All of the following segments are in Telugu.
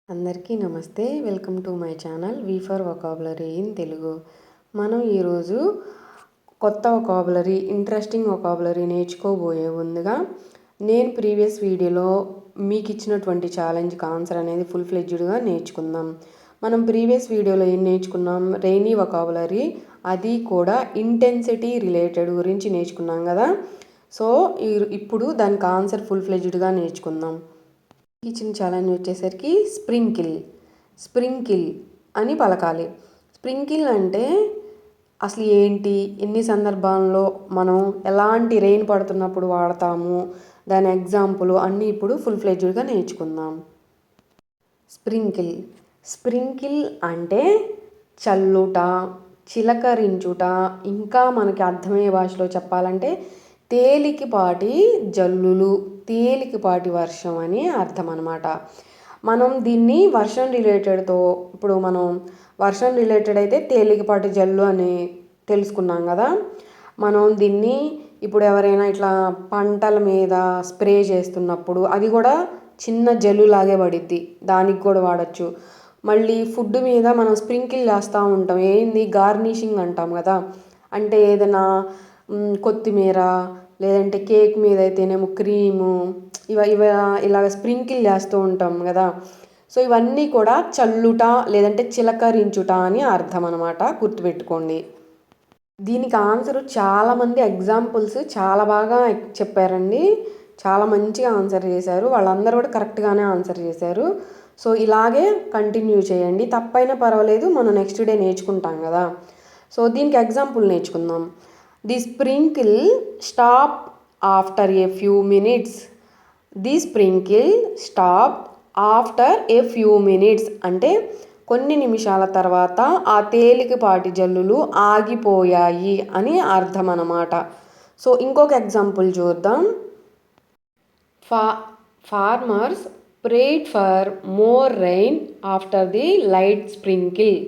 అందరికీ నమస్తే. Welcome to my channel V for vocabulary in Telugu. మనం ఈరోజు కొత్త వొకాబులరీ, ఇంట్రెస్టింగ్ వొకాబులరీ నేర్చుకోబోయే ముందుగా నేను ప్రీవియస్ వీడియోలో మీకు ఇచ్చినటువంటి ఛాలెంజ్కి ఆన్సర్ అనేది ఫుల్ ఫ్లెడ్జ్డ్గా నేర్చుకుందాం. మనం ప్రీవియస్ వీడియోలో ఏం నేర్చుకున్నాం? రెయినీ వొకాబులరీ, అది కూడా ఇంటెన్సిటీ రిలేటెడ్ గురించి నేర్చుకున్నాం కదా. సో ఇప్పుడు దానికి ఆన్సర్ ఫుల్ ఫ్లెడ్జ్డ్గా నేర్చుకుందాం. ఇచ్చిన ఛాలెంజ్ వచ్చేసరికి స్ప్రింకిల్ అని పలకాలి. స్ప్రింకిల్ అంటే అసలు ఏంటి, ఎన్ని సందర్భాల్లో మనం ఎలాంటి రెయిన్ పడుతున్నప్పుడు వాడతాము, దాని ఎగ్జాంపుల్ అన్నీ ఇప్పుడు ఫుల్ ఫ్లెడ్జ్డ్గా నేర్చుకుందాం. స్ప్రింకిల్ అంటే చల్లుట, చిలకరించుట, ఇంకా మనకి అర్థమయ్యే భాషలో చెప్పాలంటే తేలికపాటి జల్లులు, తేలికపాటి వర్షం అని అర్థం అన్నమాట. మనం దీన్ని వర్షం రిలేటెడ్తో, ఇప్పుడు మనం వర్షం రిలేటెడ్ అయితే తేలికపాటి జల్లు అని తెలుసుకున్నాం కదా. మనం దీన్ని ఇప్పుడు ఎవరైనా ఇట్లా పంటల మీద స్ప్రే చేస్తున్నప్పుడు అది కూడా చిన్న జల్లులాగే పడిద్ది, దానికి కూడా వాడచ్చు. మళ్ళీ ఫుడ్ మీద మనం స్ప్రింకిల్ చేస్తూ ఉంటాం, ఏంది గార్నిషింగ్ అంటాం కదా. అంటే ఏదైనా కొత్తిమీర, లేదంటే కేక్ మీద అయితేనేమో క్రీము, ఇలాగ స్ప్రింకిల్ చేస్తూ ఉంటాం కదా. సో ఇవన్నీ కూడా చల్లుట లేదంటే చిలకరించుట అని అర్థం అన్నమాట, గుర్తుపెట్టుకోండి. దీనికి ఆన్సర్ చాలామంది ఎగ్జాంపుల్స్ చాలా బాగా చెప్పారండి, చాలా మంచిగా ఆన్సర్ చేశారు. వాళ్ళందరూ కూడా కరెక్ట్గానే ఆన్సర్ చేశారు. సో ఇలాగే కంటిన్యూ చేయండి, తప్పైనా పర్వాలేదు, మనం నెక్స్ట్ డే నేర్చుకుంటాం కదా. సో దీనికి ఎగ్జాంపుల్ నేర్చుకుందాం. The sprinkle stop after a few minutes. The sprinkle stop after a few minutes అంటే కొన్ని నిమిషాల తర్వాత ఆ తేలికపాటి జల్లులు ఆగిపోయాయి అని అర్థం అన్నమాట. సో ఇంకొక ఎగ్జాంపుల్ చూద్దాం. Farmers prayed for more rain after the light sprinkle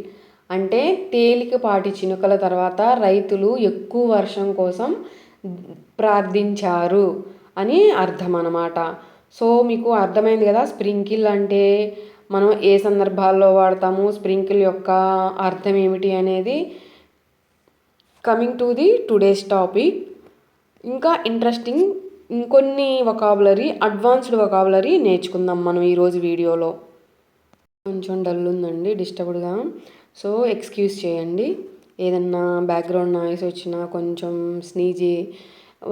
అంటే తేలికపాటి చినుకల తర్వాత రైతులు ఎక్కువ వర్షం కోసం ప్రార్థించారు అని అర్థం అన్నమాట. సో మీకు అర్థమైంది కదా స్ప్రింకిల్ అంటే మనం ఏ సందర్భాల్లో వాడతాము, స్ప్రింకిల్ యొక్క అర్థం ఏమిటి అనేది. Coming to the today's topic, ఇంకా ఇంట్రెస్టింగ్ ఇంకొన్ని వొకాబులరీ, అడ్వాన్స్డ్ వొకాబులరీ నేర్చుకుందాం మనం ఈరోజు వీడియోలో. కొంచెం డల్ ఉందండి, డిస్టర్బ్డ్గా, సో ఎక్స్క్యూజ్ చేయండి. ఏదన్నా బ్యాక్గ్రౌండ్ నాయిస్ వచ్చినా, కొంచెం స్నీజీ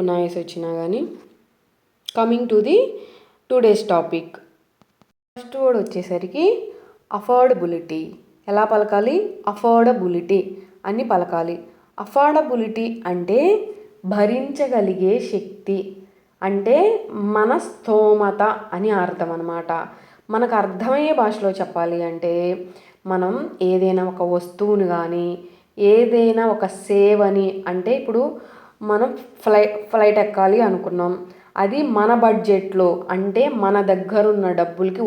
నాయిస్ వచ్చినా కానీ. Coming to the today's topic, first word వచ్చేసరికి అఫోర్డబిలిటీ. ఎలా పలకాలి? అఫోర్డబిలిటీ అని పలకాలి. అఫోర్డబిలిటీ అంటే భరించగలిగే శక్తి, అంటే మన స్తోమత అని అర్థం అన్నమాట. మనకు అర్థమయ్యే భాషలో చెప్పాలి అంటే మనం ఏదైనా ఒక వస్తువుని కానీ, ఏదైనా ఒక సేవని, అంటే ఇప్పుడు మనం ఫ్లైట్ ఎక్కాలి అనుకున్నాం, అది మన బడ్జెట్లో, అంటే మన దగ్గరున్న డబ్బులకి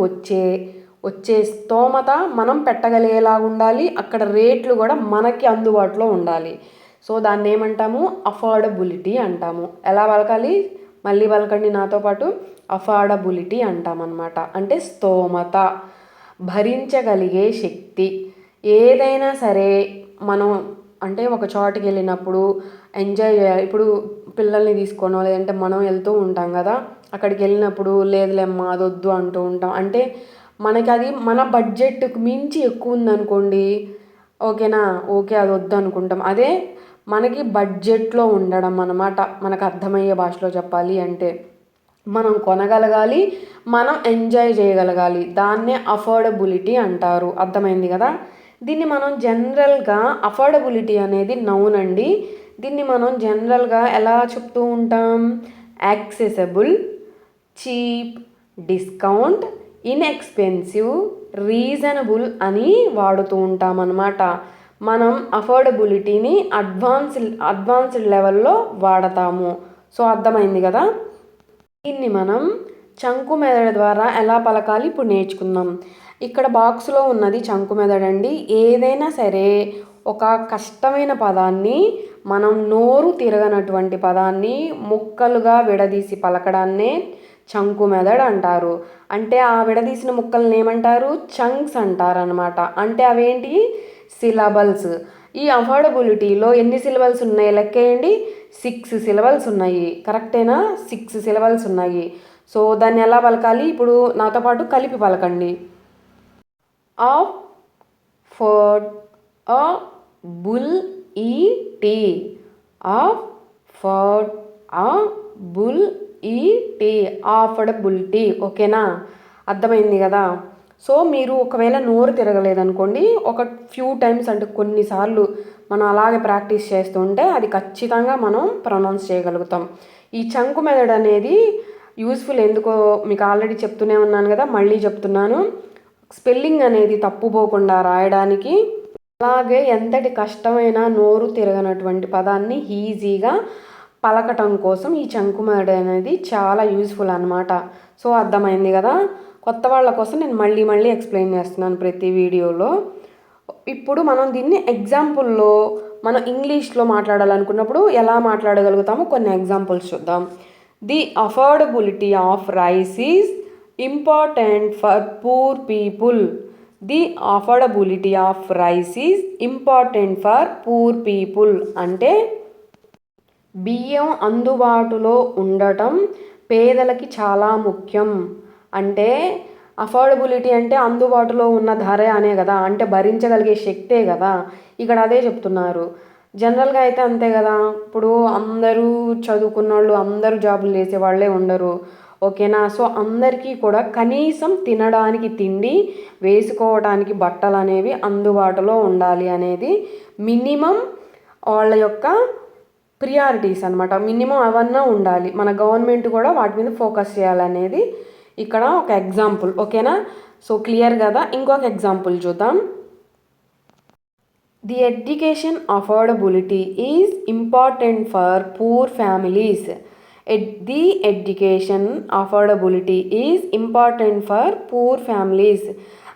వచ్చే స్తోమత మనం పెట్టగలిగేలా ఉండాలి, అక్కడ రేట్లు కూడా మనకి అందుబాటులో ఉండాలి. సో దాన్ని ఏమంటాము? అఫోర్డబిలిటీ అంటాము. ఎలా పలకాలి? మళ్ళీ పలకండి నాతో పాటు. అఫోర్డబిలిటీ అంటామన్నమాట. అంటే స్తోమత, భరించగలిగే శక్తి. ఏదైనా సరే మనం అంటే ఒక చోటుకి వెళ్ళినప్పుడు ఎంజాయ్ చేయాలి. ఇప్పుడు పిల్లల్ని తీసుకోనో లేదంటే మనం వెళ్తూ ఉంటాం కదా, అక్కడికి వెళ్ళినప్పుడు లేదులేమ్మా అది వద్దు అంటూ ఉంటాం. అంటే మనకి అది మన బడ్జెట్కి మించి ఎక్కువ ఉందనుకోండి, ఓకేనా, ఓకే అది వద్దు అనుకుంటాం. అదే మనకి బడ్జెట్లో ఉండడం అన్నమాట. మనకు అర్థమయ్యే భాషలో చెప్పాలి అంటే మనం కొనగలగాలి, మనం ఎంజాయ్ చేయగలగాలి, దాన్నే అఫోర్డబిలిటీ అంటారు. అర్థమైంది కదా. దీన్ని మనం జనరల్గా అఫోర్డబిలిటీ అనేది నౌన్ అండి. దీన్ని మనం జనరల్గా ఎలా చెప్తూ ఉంటాం? Accessible, cheap, discount, inexpensive, reasonable అని వాడుతూ ఉంటాం అన్నమాట. మనం అఫోర్డబిలిటీని అడ్వాన్స్డ్ లెవెల్లో వాడతాము. సో అర్థమైంది కదా. దీన్ని మనం చంకు మెదడు ద్వారా ఎలా పలకాలి ఇప్పుడు నేర్చుకుందాం. ఇక్కడ బాక్స్లో ఉన్నది చంకు మెదడండి. ఏదైనా సరే ఒక కష్టమైన పదాన్ని, మనం నోరు తిరగనటువంటి పదాన్ని ముక్కలుగా విడదీసి పలకడాన్నే చంకు మెదడు అంటారు. అంటే ఆ విడదీసిన ముక్కల్ని ఏమంటారు? చంక్స్ అంటారనమాట. అంటే అవేంటి? సిలబల్స్. ఈ అఫోర్డబిలిటీలో ఎన్ని సిలబల్స్ ఉన్నాయి లెక్కేయండి. 6 సిలబల్స్ ఉన్నాయి. కరెక్టేనా? 6 సిలబల్స్ ఉన్నాయి. సో దాన్ని ఎలా పలకాలి? ఇప్పుడు నాతో పాటు కలిపి పలకండి. Affordability. Affordability. Affordability. ఓకేనా? అర్థమైంది కదా? సో మీరు ఒకవేళ నోరు తిరగలేదనుకోండి, ఒక ఫ్యూ టైమ్స్ అంటే కొన్నిసార్లు మనం అలాగే ప్రాక్టీస్ చేస్తుంటే అది ఖచ్చితంగా మనం ప్రొనౌన్స్ చేయగలుగుతాం. ఈ చంకు మెథడ్ అనేది యూస్ఫుల్ ఎందుకో మీకు ఆల్రెడీ చెప్తూనే ఉన్నాను కదా, మళ్ళీ చెప్తున్నాను. స్పెల్లింగ్ అనేది తప్పుపోకుండా రాయడానికి, అలాగే ఎంతటి కష్టమైన నోరు తిరగనటువంటి పదాన్ని ఈజీగా పలకటం కోసం ఈ చంకు మెథడ్ అనేది చాలా యూస్ఫుల్ అనమాట. సో అర్థమైంది కదా? కొత్త వాళ్ళ కోసం నేను మళ్ళీ ఎక్స్ప్లెయిన్ చేస్తున్నాను ప్రతి వీడియోలో. ఇప్పుడు మనం దీన్ని ఎగ్జాంపుల్లో మనం ఇంగ్లీష్లో మాట్లాడాలనుకున్నప్పుడు ఎలా మాట్లాడగలుగుతామో కొన్ని ఎగ్జాంపుల్స్ చూద్దాం. The affordability of rice is important for poor people. The affordability of rice is important for poor people అంటే బియ్యం అందుబాటులో ఉండటం పేదలకి చాలా ముఖ్యం. అంటే అఫోర్డబిలిటీ అంటే అందుబాటులో ఉన్న ధర అనే కదా, అంటే భరించగలిగే శక్తే కదా. ఇక్కడ అదే చెప్తున్నారు. జనరల్గా అయితే అంతే కదా, ఇప్పుడు అందరూ చదువుకున్న వాళ్ళు అందరూ జాబులు చేసే వాళ్ళే ఉండరు. ఓకేనా? సో అందరికీ కూడా కనీసం తినడానికి తిండి, వేసుకోవడానికి బట్టలు అనేవి అందుబాటులో ఉండాలి అనేది మినిమం వాళ్ళ యొక్క ప్రియారిటీస్ అనమాట. మినిమం అవన్నా ఉండాలి. మన గవర్నమెంట్ కూడా వాటి మీద ఫోకస్ చేయాలనేది ఇక్కడ ఒక ఎగ్జాంపుల్. ఓకేనా? సో క్లియర్ కదా? ఇంకొక ఎగ్జాంపుల్ చూద్దాం. The education affordability is important for poor families. The education affordability is important for poor families.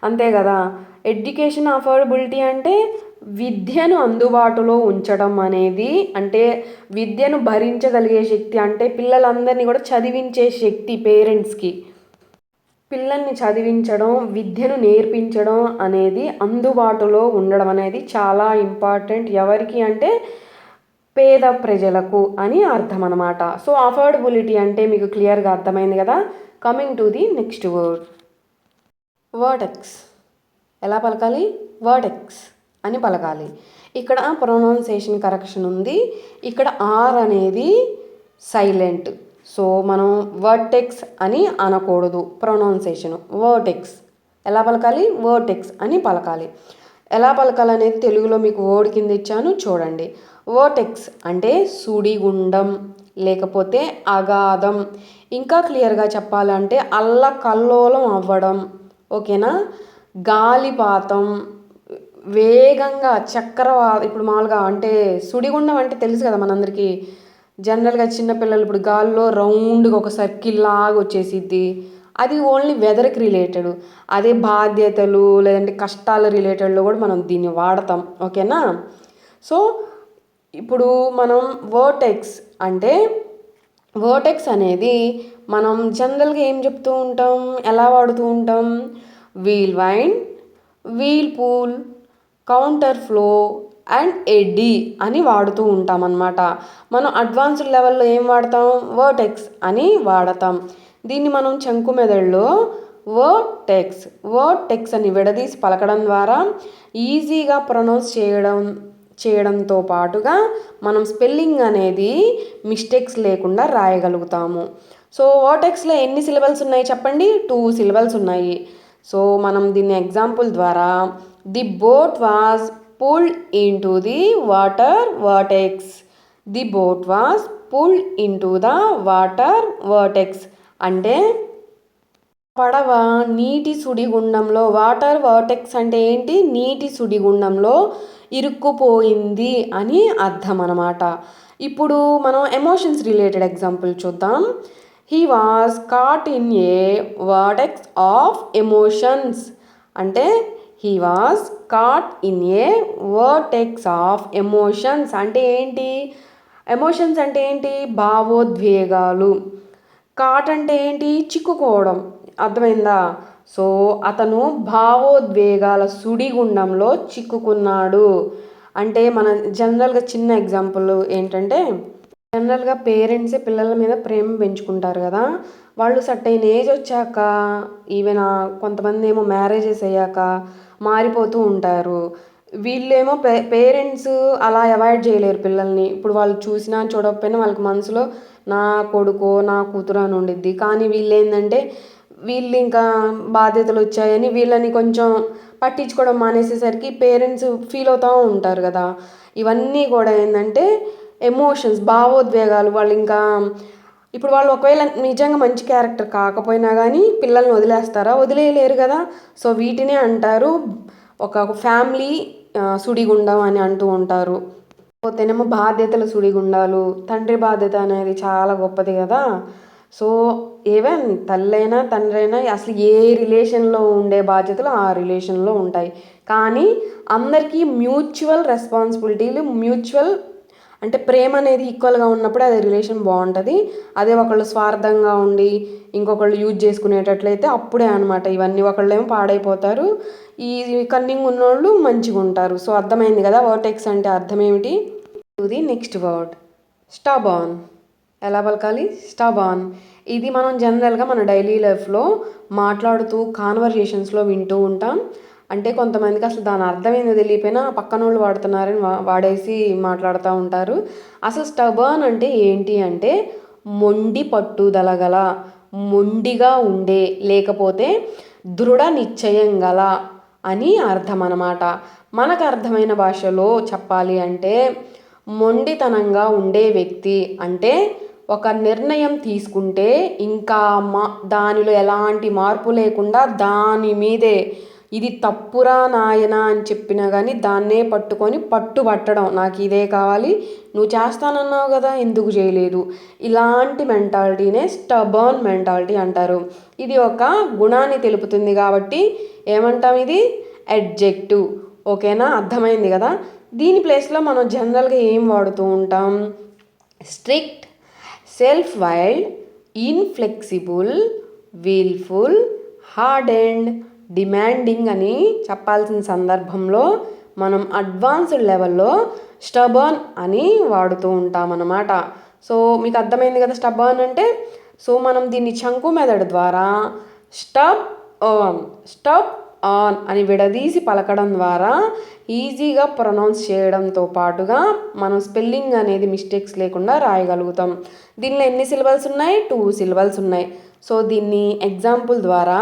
అంతే కదా. ఎడ్యుకేషన్ అఫోర్డబిలిటీ అంటే విద్యను అందుబాటులో ఉంచడం అనేది, అంటే విద్యను భరించగలిగే శక్తి, అంటే పిల్లలందరినీ కూడా చదివించే శక్తి పేరెంట్స్కి. పిల్లల్ని చదివించడం, విద్యను నేర్పించడం అనేది అందుబాటులో ఉండడం అనేది చాలా ఇంపార్టెంట్. ఎవరికి అంటే పేద ప్రజలకు అని అర్థం అనమాట. సో అఫోర్డబిలిటీ అంటే మీకు క్లియర్గా అర్థమైంది కదా. Coming to the next word, vertex. ఎలా పలకాలి? వర్టెక్స్ అని పలకాలి. ఇక్కడ ప్రొనౌన్సియేషన్ కరెక్షన్ ఉంది. ఇక్కడ ఆర్ అనేది సైలెంట్. సో మనం వర్టెక్స్ అని అనకూడదు. Pronunciation vertex. ఎలా పలకాలి? వర్టెక్స్ అని పలకాలి. ఎలా పలకాలనేది తెలుగులో మీకు వర్డ్ కింద ఇచ్చాను చూడండి. వర్టెక్స్ అంటే సుడిగుండం, లేకపోతే అగాధం. ఇంకా క్లియర్గా చెప్పాలంటే అల్లకల్లోలం అవ్వడం. ఓకేనా? గాలిపాతం, వేగంగా ఇప్పుడు మామూలుగా అంటే సుడిగుండం అంటే తెలుసు కదా మనందరికీ. జనరల్గా చిన్నపిల్లలు ఇప్పుడు గాల్లో రౌండ్గా ఒక సర్కిల్ లాగా వచ్చేసిద్ది. అది ఓన్లీ వెదర్కి రిలేటెడ్. అదే బాధ్యతలు లేదంటే కష్టాల రిలేటెడ్లో కూడా మనం దీన్ని వాడతాం. ఓకేనా? సో ఇప్పుడు మనం వర్టెక్స్ అంటే, వర్టెక్స్ అనేది మనం జనరల్గా ఏం చెప్తూ ఉంటాం, ఎలా వాడుతూ ఉంటాం? Whirlwind, whirlpool, counter flow and eddy అని వాడుతూ ఉంటాం అన్నమాట. మనం అడ్వాన్స్డ్ లెవెల్లో ఏం వాడతాం? వర్టెక్స్ అని వాడతాం. దీన్ని మనం చంకు మెథడ్లో వర్టెక్స్ అని విడదీసి పలకడం ద్వారా ఈజీగా ప్రొనౌన్స్ చేయడంతో పాటుగా మనం స్పెల్లింగ్ అనేది మిస్టేక్స్ లేకుండా రాయగలుగుతాము. సో వర్టెక్స్లో ఎన్ని సిలబల్స్ ఉన్నాయి చెప్పండి? 2 సిలబల్స్ ఉన్నాయి. సో మనం దీన్ని ఎగ్జాంపుల్ ద్వారా, the boat was pulled into the water vertex. The boat was pulled into the water vertex అంటే పడవ నీటి సుడిగుండంలో, వాటర్ వర్టెక్స్ అంటే ఏంటి? నీటి సుడిగుండంలో ఇరుక్కుపోయింది అని అర్థం అన్నమాట. ఇప్పుడు మనం ఎమోషన్స్ రిలేటెడ్ ఎగ్జాంపుల్ చూద్దాం. He was caught in a vertex of emotions అంటే he was caught in a vertex of emotions అంటే ఏంటి? ఎమోషన్స్ అంటే ఏంటి? భావోద్వేగాలు. కాట్ అంటే ఏంటి? చిక్కుకోవడం. అర్థమైందా? సో అతను భావోద్వేగాల సుడిగుండంలో చిక్కుకున్నాడు. అంటే మన జనరల్గా చిన్న ఎగ్జాంపుల్ ఏంటంటే, జనరల్గా పేరెంట్సే పిల్లల మీద ప్రేమ పెంచుకుంటారు కదా. వాళ్ళు సర్టైన్ ఏజ్ వచ్చాక, ఈవెన్ కొంతమంది ఏమో మ్యారేజెస్ అయ్యాక మారిపోతూ ఉంటారు. వీళ్ళేమో పేరెంట్స్ అలా అవాయిడ్ చేయలేరు పిల్లల్ని. ఇప్పుడు వాళ్ళు చూసినా చూడకపోయినా వాళ్ళకి మనసులో నా కొడుకో నా కూతురు అని ఉండిద్ది. కానీ వీళ్ళు ఏంటంటే, వీళ్ళు ఇంకా బాధ్యతలు వచ్చాయని వీళ్ళని కొంచెం పట్టించుకోవడం మానేసేసరికి పేరెంట్స్ ఫీల్ అవుతూ ఉంటారు కదా. ఇవన్నీ కూడా ఏంటంటే ఎమోషన్స్, భావోద్వేగాలు. వాళ్ళు ఇంకా ఇప్పుడు వాళ్ళు ఒకవేళ నిజంగా మంచి క్యారెక్టర్ కాకపోయినా కానీ పిల్లల్ని వదిలేస్తారా? వదిలేయలేరు కదా. సో వీటినే అంటారు ఒక ఫ్యామిలీ సుడిగుండం అని అంటూ ఉంటారు. పోతేనేమో బాధ్యతల సుడిగుండాలు. తండ్రి బాధ్యత అనేది చాలా గొప్పది కదా. సో ఈవెన్ తల్లైనా తండ్రైనా అసలు ఏ రిలేషన్లో ఉండే బాధ్యతలు ఆ రిలేషన్లో ఉంటాయి. కానీ అందరికీ మ్యూచువల్ రెస్పాన్సిబిలిటీలు, మ్యూచువల్ అంటే ప్రేమ అనేది ఈక్వల్గా ఉన్నప్పుడు అది రిలేషన్ బాగుంటుంది. అదే ఒకళ్ళు స్వార్థంగా ఉండి ఇంకొకళ్ళు యూజ్ చేసుకునేటట్లయితే అప్పుడే అనమాట ఇవన్నీ. ఒకళ్ళేమో పాడైపోతారు, ఈ కన్నింగ్ ఉన్నోళ్ళు మంచిగా ఉంటారు. సో అర్థమైంది కదా వర్టెక్స్ అంటే అర్థం ఏమిటి. The next word stubborn. ఎలా పలకాలి? స్టబాన్. ఇది మనం జనరల్గా మన డైలీ లైఫ్లో మాట్లాడుతూ కాన్వర్జేషన్స్లో వింటూ ఉంటాం. అంటే కొంతమందికి అసలు దాని అర్థం ఏందో తెలియపోయినా పక్కన వాళ్ళు వాడుతున్నారని వాడేసి మాట్లాడుతూ ఉంటారు. అసలు స్టబర్న్ అంటే ఏంటి అంటే మొండి పట్టుదల గల, మొండిగా ఉండే, లేకపోతే దృఢ నిశ్చయం గల అని అర్థం అన్నమాట. మనకు అర్థమైన భాషలో చెప్పాలి అంటే మొండితనంగా ఉండే వ్యక్తి అంటే ఒక నిర్ణయం తీసుకుంటే ఇంకా దానిలో ఎలాంటి మార్పు లేకుండా దాని మీదే ఇది తప్పురా నాయనా అని చెప్పినా కానీ దాన్నే పట్టుకొని పట్టుబట్టడం. నాకు ఇదే కావాలి, నువ్వు చేస్తానన్నావు కదా ఎందుకు చేయలేదు, ఇలాంటి మెంటాలిటీనే స్టబర్న్ మెంటాలిటీ అంటారు. ఇది ఒక గుణాన్ని తెలుపుతుంది కాబట్టి ఏమంటాం? ఇది అడ్జెక్టివ్. ఓకేనా? అర్థమైంది కదా. దీని ప్లేస్లో మనం జనరల్గా ఏం వాడుతూ ఉంటాం? Strict, self wild, inflexible, wilful, hardened, demanding అని చెప్పాల్సిన సందర్భంలో మనం అడ్వాన్స్డ్ లెవెల్లో స్టబర్న్ అని వాడుతూ ఉంటాం అన్నమాట. సో మీకు అర్థమైంది కదా స్టబర్న్ అంటే. సో మనం దీన్ని చంకు మెథడ్ ద్వారా స్టబ్ ఆన్ అని విడదీసి పలకడం ద్వారా ఈజీగా ప్రొనౌన్స్ చేయడంతో పాటుగా మనం స్పెల్లింగ్ అనేది మిస్టేక్స్ లేకుండా రాయగలుగుతాం. దీనిలో ఎన్ని సిలబల్స్ ఉన్నాయి? 2 సిలబల్స్ ఉన్నాయి. సో దీన్ని ఎగ్జాంపుల్ ద్వారా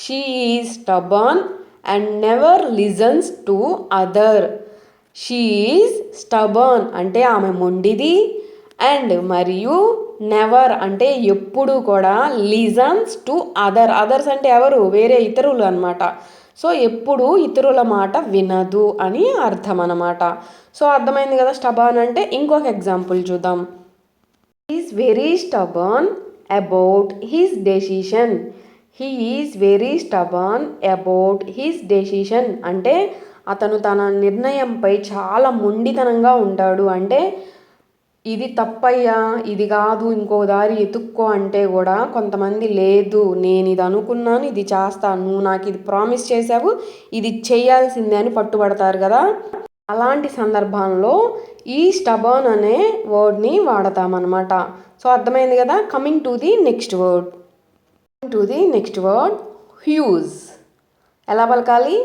she is stubborn and never listens to other. She is stubborn అంటే ఆమె మొండిది, అండ్ మరియు నెవర్ అంటే ఎప్పుడు కూడా, లిజన్స్ టు అదర్స్ అంటే ఎవరు? వేరే ఇతరులు అనమాట. సో ఎప్పుడు ఇతరుల మాట వినదు అని అర్థం అన్నమాట. సో అర్థమైంది కదా స్టబర్న్ అంటే. ఇంకొక ఎగ్జాంపుల్ చూద్దాం. Is very stubborn about his decision. He is very stubborn about his decision అంటే అతను తన నిర్ణయంపై చాలా మొండితనంగా ఉంటాడు. అంటే ఇది తప్పయ్యా, ఇది కాదు, ఇంకో దారి ఎతుక్కో అంటే కూడా కొంతమంది లేదు, నేను ఇది అనుకున్నాను, ఇది చేస్తాను, నువ్వు నాకు ఇది ప్రామిస్ చేసావు, ఇది చేయాల్సిందే అని పట్టుబడతారు కదా. అలాంటి సందర్భంలో ఈ స్టబర్న్ అనే వర్డ్ని వాడతామన్నమాట. సో అర్థమైంది కదా. Coming to the next word huge. ఎలా పలకాలి?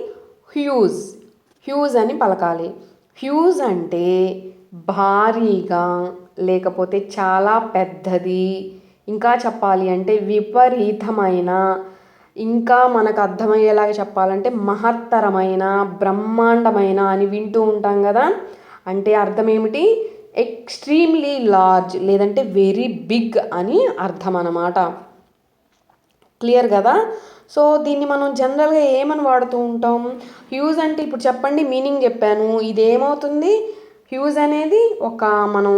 హ్యూజ్ అని పలకాలి. హ్యూజ్ అంటే భారీగా, లేకపోతే చాలా పెద్దది, ఇంకా చెప్పాలి అంటే విపరీతమైన, ఇంకా మనకు అర్థమయ్యేలాగా చెప్పాలంటే మహత్తరమైన, బ్రహ్మాండమైన అని వింటూ ఉంటాం కదా. అంటే అర్థం ఏమిటి? ఎక్స్ట్రీమ్లీ లార్జ్ లేదంటే వెరీ బిగ్ అని అర్థం అన్నమాట. క్లియర్ కదా. సో దీన్ని మనం జనరల్గా ఏమని వాడుతూ ఉంటాం? హ్యూజ్ అంటే ఇప్పుడు చెప్పండి, మీనింగ్ చెప్పాను. ఇదేమవుతుంది? హ్యూజ్ అనేది మనం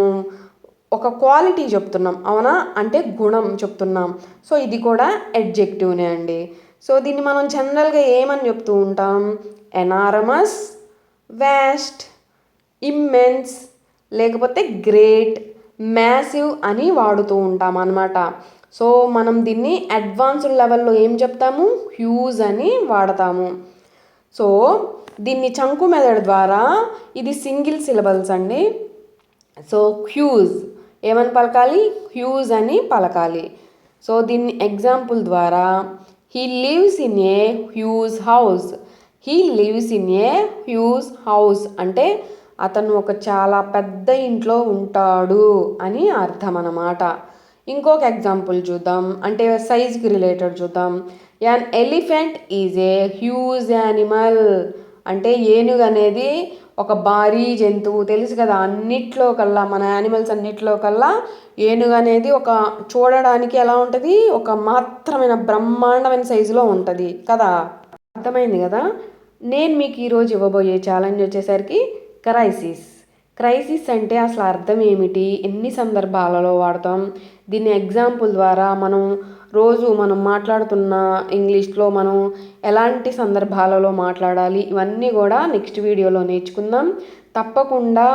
ఒక క్వాలిటీ చెప్తున్నాం, అవునా? అంటే గుణం చెప్తున్నాం. సో ఇది కూడా అడ్జెక్టివ్నే అండి. సో దీన్ని మనం జనరల్గా ఏమని చెప్తూ ఉంటాం? ఎనారమస్, వాస్ట్, ఇమ్మెన్స్, లేకపోతే గ్రేట్, మ్యాసివ్ అని వాడుతూ ఉంటాం అన్నమాట. సో మనం దీన్ని అడ్వాన్స్డ్ లెవెల్లో ఏం చెప్తాము, హ్యూజ్ అని వాడతాము. సో దీన్ని చంకు మెథడ్ ద్వారా, ఇది సింగిల్ సిలబల్స్ అండి. సో హ్యూజ్ ఏమని పలకాలి, హ్యూజ్ అని పలకాలి. సో దీన్ని ఎగ్జాంపుల్ ద్వారా, he lives in a huge house. He lives in a huge house అంటే అతను ఒక చాలా పెద్ద ఇంట్లో ఉంటాడు అని అర్థం అన్నమాట. ఇంకొక ఎగ్జాంపుల్ చూద్దాం, అంటే సైజ్కి రిలేటెడ్ చూద్దాం. An elephant is a huge animal అంటే ఏనుగు అనేది ఒక భారీ జంతువు. తెలుసు కదా, అన్నిట్లో కల్లా మన యానిమల్స్ అన్నిట్లో కల్లా ఏనుగు అనేది ఒక చూడడానికి ఎలా ఉంటుంది, ఒక మాత్రమైన బ్రహ్మాండమైన సైజులో ఉంటుంది కదా. అర్థమైంది కదా. నేను మీకు ఈరోజు ఇవ్వబోయే ఛాలెంజ్ వచ్చేసరికి క్రైసిస్. క్రైసిస్ అంటే అసలు అర్థం ఏమిటి, ఎన్ని సందర్భాలలో వాడతాం, దీన్ని ఎగ్జాంపుల్ ద్వారా మనం మాట్లాడుతున్న ఇంగ్లీష్లో మనం ఎలాంటి సందర్భాలలో మాట్లాడాలి, ఇవన్నీ కూడా నెక్స్ట్ వీడియోలో నేర్చుకుందాం. తప్పకుండా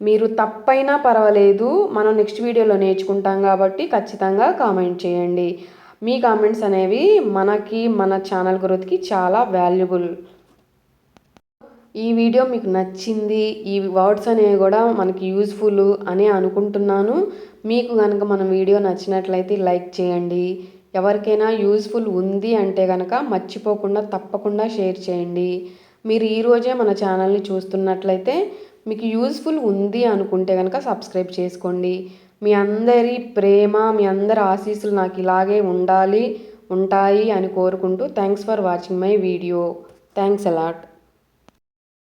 మీరు తప్పైనా పర్వాలేదు, మనం నెక్స్ట్ వీడియోలో నేర్చుకుంటాం కాబట్టి ఖచ్చితంగా కామెంట్ చేయండి. మీ కామెంట్స్ అనేవి మన ఛానల్ గ్రోత్కి చాలా వాల్యుబుల్. ఈ వీడియో మీకు నచ్చింది, ఈ వర్డ్స్ అనేవి కూడా మనకి యూజ్ఫుల్ అని అనుకుంటున్నాను. మీకు కనుక మన వీడియో నచ్చినట్లయితే లైక్ చేయండి. ఎవరికైనా యూజ్ఫుల్ ఉంది అంటే కనుక మర్చిపోకుండా తప్పకుండా షేర్ చేయండి. మీరు ఈరోజే మన ఛానల్ని చూస్తున్నట్లయితే మీకు యూజ్ఫుల్ ఉంది అనుకుంటే కనుక సబ్స్క్రైబ్ చేసుకోండి. మీ అందరి ప్రేమ, మీ అందరి ఆశీస్సులు నాకు ఇలాగే ఉంటాయి అని కోరుకుంటూ thanks for watching my video. Thanks a lot.